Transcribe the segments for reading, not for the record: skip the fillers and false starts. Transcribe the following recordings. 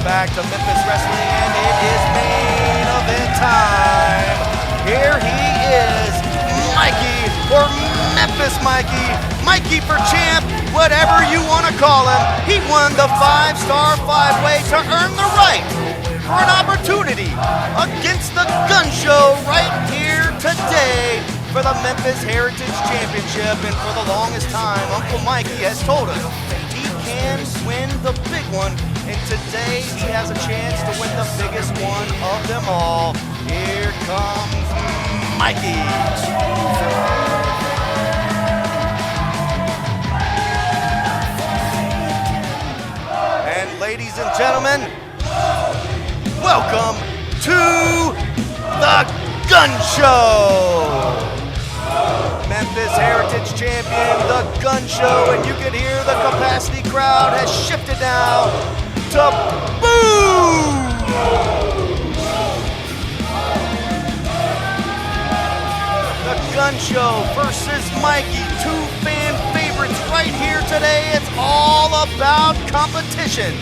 back to Memphis Wrestling, and it is main event time. Here he is, Mikey, or Memphis Mikey. Mikey for champ, whatever you want to call him. He won the 5-star 5-way to earn the right for an opportunity against the GunShow right here today for the Memphis Heritage Championship. And for the longest time, Uncle Mikey has told us he can win the big one. And today he has a chance to win the biggest one of them all. Here comes Mikey. And ladies and gentlemen, welcome to the GunShow. Memphis Heritage Champion, the GunShow, and you can hear the capacity crowd has shifted now to boo! The GunShow versus Mikey, two fan favorites right here today. It's all about competition.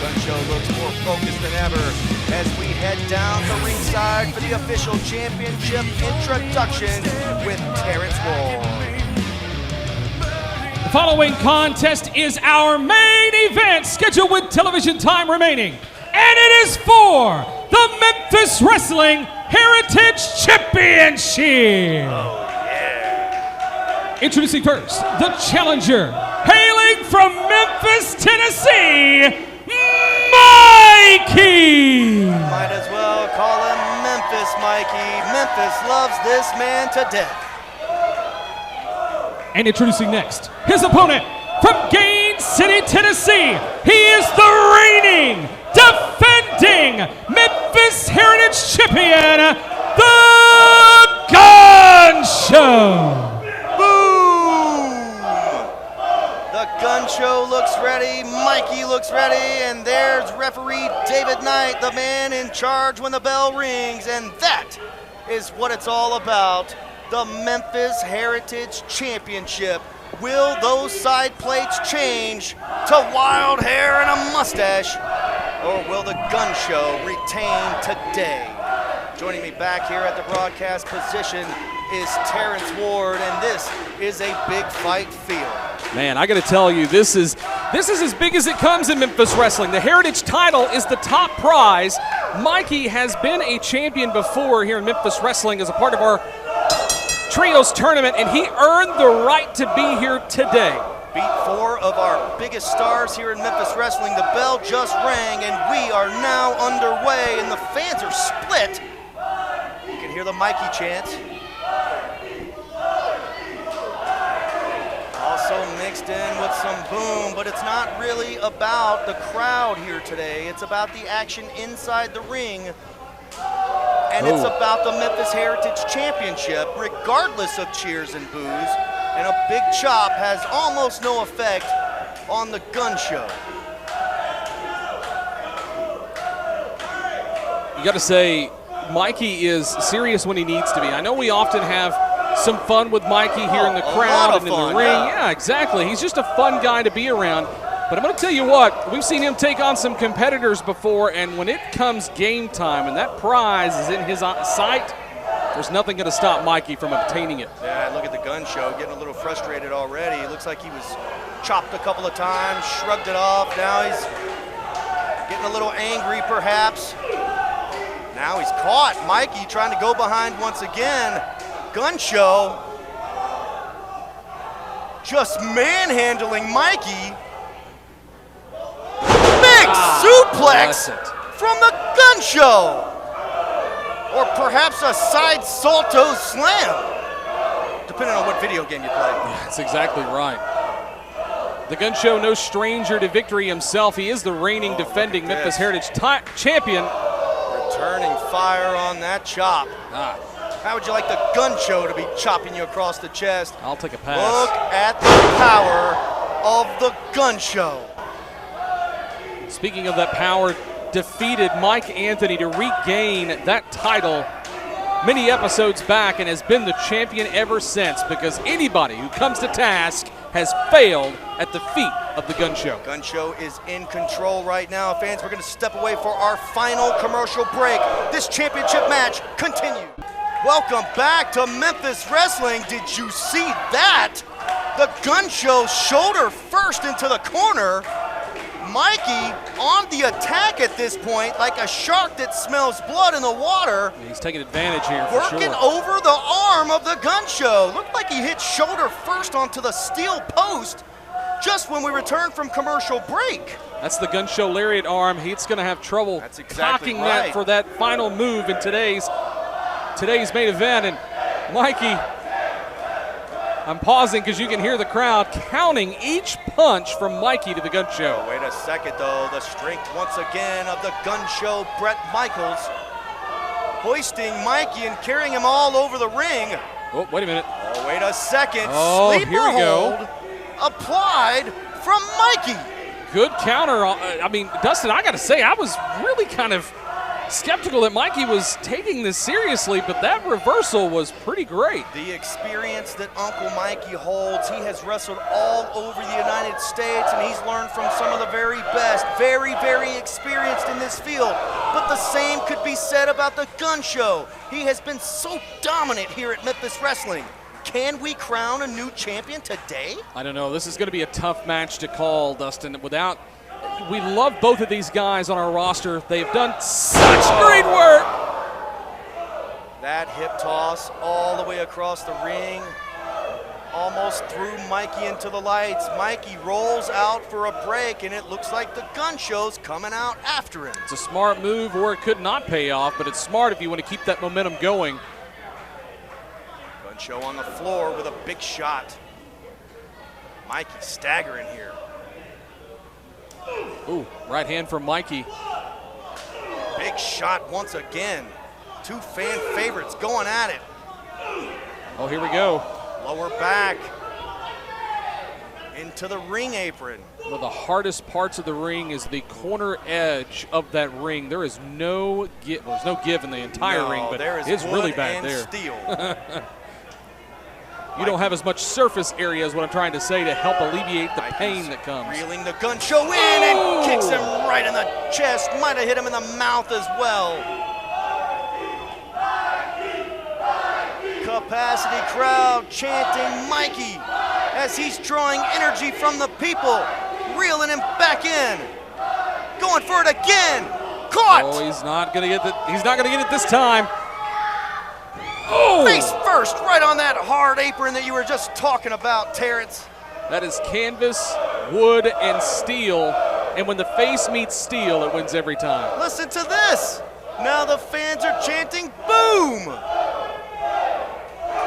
GunShow looks more focused than ever as we head down the ringside for the official championship introduction with Terrence Ward. The following contest is our main event, scheduled with television time remaining. And it is for the Memphis Wrestling Heritage Championship. Oh, yeah. Introducing first, the challenger, hailing from Memphis, Tennessee, Mikey! Might as well call him Memphis Mikey. Memphis loves this man to death. And introducing next, his opponent from Gaines City, Tennessee. He is the reigning, defending Memphis Heritage Champion, the GunShow. The GunShow looks ready, Mikey looks ready, and there's referee David Knight, the man in charge when the bell rings, and that is what it's all about, the Memphis Heritage Championship. Will those side plates change to wild hair and a mustache, or will the GunShow retain today? Joining me back here at the broadcast position is Terrence Ward, and this is a big fight field. Man, I got to tell you, this is as big as it comes in Memphis Wrestling. The Heritage title is the top prize. Mikey has been a champion before here in Memphis Wrestling as a part of our Trios tournament, and he earned the right to be here today. Beat 4 of our biggest stars here in Memphis Wrestling. The bell just rang, and we are now underway, and the fans are split. You can hear the Mikey chants. Also mixed in with some boom, but it's not really about the crowd here today. It's about the action inside the ring, and it's about the Memphis Heritage Championship, regardless of cheers and boos, and a big chop has almost no effect on the GunShow. You got to say, Mikey is serious when he needs to be. I know we often have some fun with Mikey here in the crowd and in the ring. Yeah, exactly. He's just a fun guy to be around. But I'm going to tell you what, we've seen him take on some competitors before, and when it comes game time and that prize is in his sight, there's nothing going to stop Mikey from obtaining it. Yeah, look at the GunShow getting a little frustrated already. It looks like he was chopped a couple of times, shrugged it off. Now he's getting a little angry perhaps. Now he's caught. Mikey trying to go behind once again. GunShow just manhandling Mikey. Big suplex from the GunShow. Or perhaps a side salto slam, depending on what video game you play. That's exactly right. The GunShow, no stranger to victory himself. He is the reigning defending Memphis Heritage champion. Returning fire on that chop. How would you like the GunShow to be chopping you across the chest? I'll take a pass. Look at the power of the GunShow. Speaking of that power, defeated Mike Anthony to regain that title many episodes back and has been the champion ever since, because anybody who comes to task has failed at the feet of the GunShow. GunShow is in control right now. Fans, we're going to step away for our final commercial break. This championship match continues. Welcome back to Memphis Wrestling. Did you see that? The GunShow shoulder first into the corner. Mikey on the attack at this point, like a shark that smells blood in the water. Yeah, he's taking advantage here for working sure. over the arm of the GunShow. Looked like he hit shoulder first onto the steel post just when we returned from commercial break. That's the GunShow lariat arm. He's going to have trouble cocking that for that final move in today's main event. And Mikey, I'm pausing because you can hear the crowd counting each punch from Mikey to the GunShow. Wait a second, though. The strength once again of the GunShow, Bret Michaels, hoisting Mikey and carrying him all over the ring. Oh, wait a minute. Oh, wait a second. Oh, Sleeper here we go. hold applied from Mikey. Good counter. I mean, Dustin, I got to say, I was really kind of skeptical that Mikey was taking this seriously, but that reversal was pretty great. The experience that Uncle Mikey holds, he has wrestled all over the United States, and he's learned from some of the very best, very, very experienced in this field. But the same could be said about the GunShow. He has been so dominant here at Memphis Wrestling. Can we crown a new champion today? I don't know. This is going to be a tough match to call, Dustin. We love both of these guys on our roster. They've done such great work. That hip toss all the way across the ring, almost threw Mikey into the lights. Mikey rolls out for a break, and it looks like the GunShow's coming out after him. It's a smart move, or it could not pay off, but it's smart if you want to keep that momentum going. Ooh, right hand from Mikey. Big shot once again. Two fan favorites going at it. Oh, here we go. Lower back into the ring apron. One of the hardest parts of the ring is the corner edge of that ring. There is no give. Well, there's no give in the entire ring, but it's really bad there. Steel. You don't have as much surface area is what I'm trying to say to help alleviate the pain that comes. Reeling the GunShow in and kicks him right in the chest. Might have hit him in the mouth as well. Capacity crowd chanting Mikey as he's drawing energy from the people. Reeling him back in. Going for it again. Caught. Oh, he's not gonna get it this time. Oh! Face first, right on that hard apron that you were just talking about, Terrence. That is canvas, wood, and steel. And when the face meets steel, it wins every time. Listen to this. Now the fans are chanting, boom!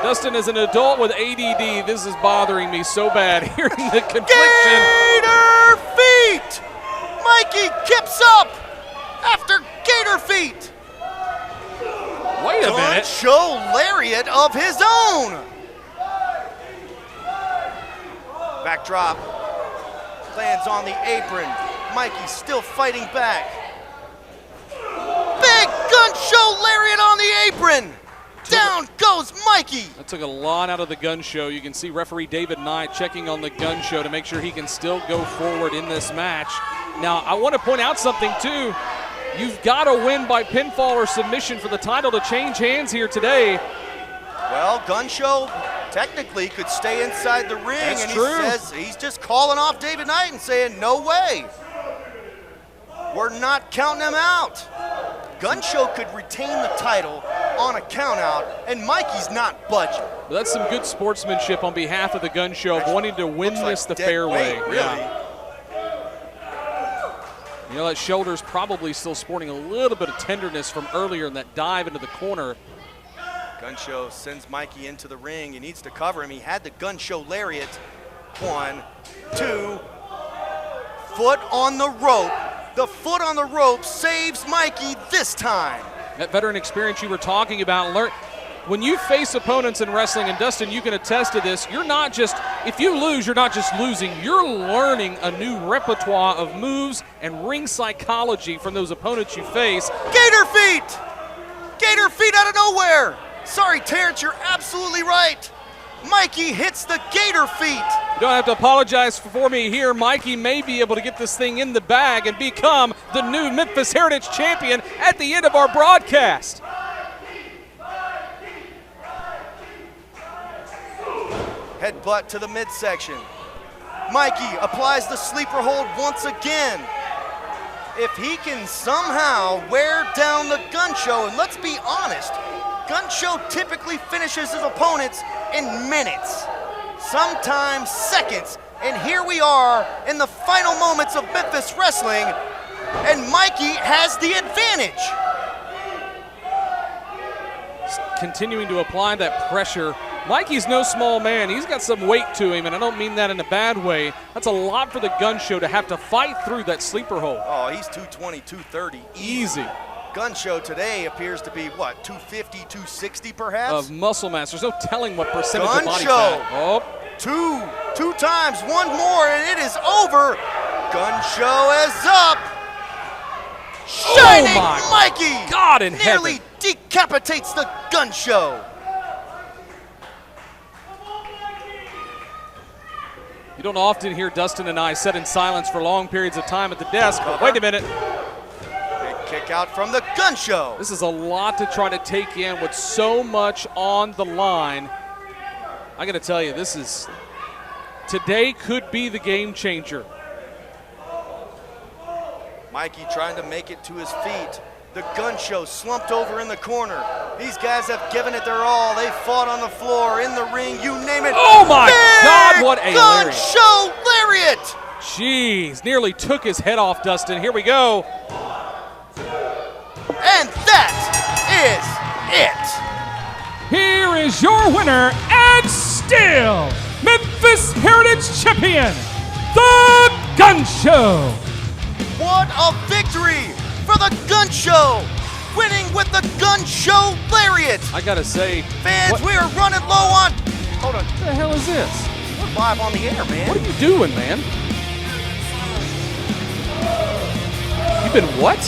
Dustin, as an adult with ADD, this is bothering me so bad hearing the confliction. Gator feet! Mikey kips up after gator feet. Wait a minute. GunShow lariat of his own. Backdrop. Lands on the apron. Mikey still fighting back. Big GunShow lariat on the apron. Down goes Mikey. That took a lot out of the GunShow. You can see referee David Knight checking on the GunShow to make sure he can still go forward in this match. Now, I want to point out something, too. You've got to win by pinfall or submission for the title to change hands here today. Well, GunShow technically could stay inside the ring. That's and true. He says he's just calling off David Knight and saying, no way. We're not counting him out. GunShow could retain the title on a count out, and Mikey's not budging. But that's some good sportsmanship on behalf of the GunShow of wanting to win this the fair way. Really. Yeah. You know, that shoulder's probably still sporting a little bit of tenderness from earlier in that dive into the corner. GunShow sends Mikey into the ring. He needs to cover him. He had the GunShow lariat. 1, 2, foot on the rope. The foot on the rope saves Mikey this time. That veteran experience you were talking about, when you face opponents in wrestling, and Dustin, you can attest to this, you're not just, if you lose, you're not just losing, you're learning a new repertoire of moves and ring psychology from those opponents you face. Gator feet! Gator feet out of nowhere! Sorry, Terrence, you're absolutely right. Mikey hits the gator feet. You don't have to apologize for me here. Mikey may be able to get this thing in the bag and become the new Memphis Heritage Champion at the end of our broadcast. Headbutt to the midsection. Mikey applies the sleeper hold once again. If he can somehow wear down the GunShow, and let's be honest, GunShow typically finishes his opponents in minutes, sometimes seconds. And here we are in the final moments of Memphis Wrestling, and Mikey has the advantage. Continuing to apply that pressure. Mikey's no small man. He's got some weight to him, and I don't mean that in a bad way. That's a lot for the GunShow to have to fight through that sleeper hold. Oh, he's 220, 230. Easy. GunShow today appears to be, what, 250, 260 perhaps? Of muscle mass. There's no telling what percentage of body GunShow. fat. Oh. Two times, one more, and it is over. GunShow is up. Shining Mikey God in nearly heaven. decapitates the GunShow. You don't often hear Dustin and I sit in silence for long periods of time at the desk, but wait a minute. Big kick out from the GunShow. This is a lot to try to take in with so much on the line. I got to tell you, today could be the game changer. Mikey trying to make it to his feet. The GunShow slumped over in the corner. These guys have given it their all. They fought on the floor, in the ring, you name it. Oh my Big God, what a lariat. GunShow lariat. Jeez, nearly took his head off, Dustin. Here we go. And that is it. Here is your winner and still Memphis Heritage Champion, the GunShow. What a victory for the GunShow, winning with the GunShow lariat. I gotta say, Fans, we are running low on. Hold on. What the hell is this? We're live on the air, man. What are you doing, man? You've been what?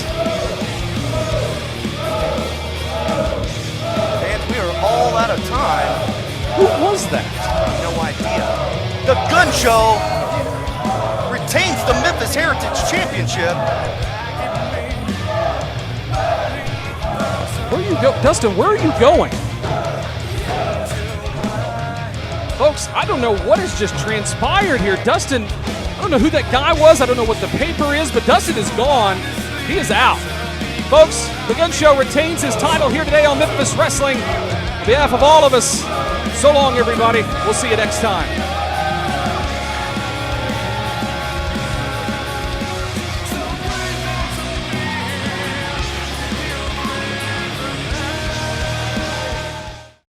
Fans, we are all out of time. Who was that? No idea. The GunShow retains the Memphis Heritage Championship. Where are you go, Dustin? Where are you going? Folks, I don't know what has just transpired here. Dustin, I don't know who that guy was. I don't know what the paper is, but Dustin is gone. He is out. Folks, the GunShow retains his title here today on Memphis Wrestling. On behalf of all of us, so long, everybody. We'll see you next time.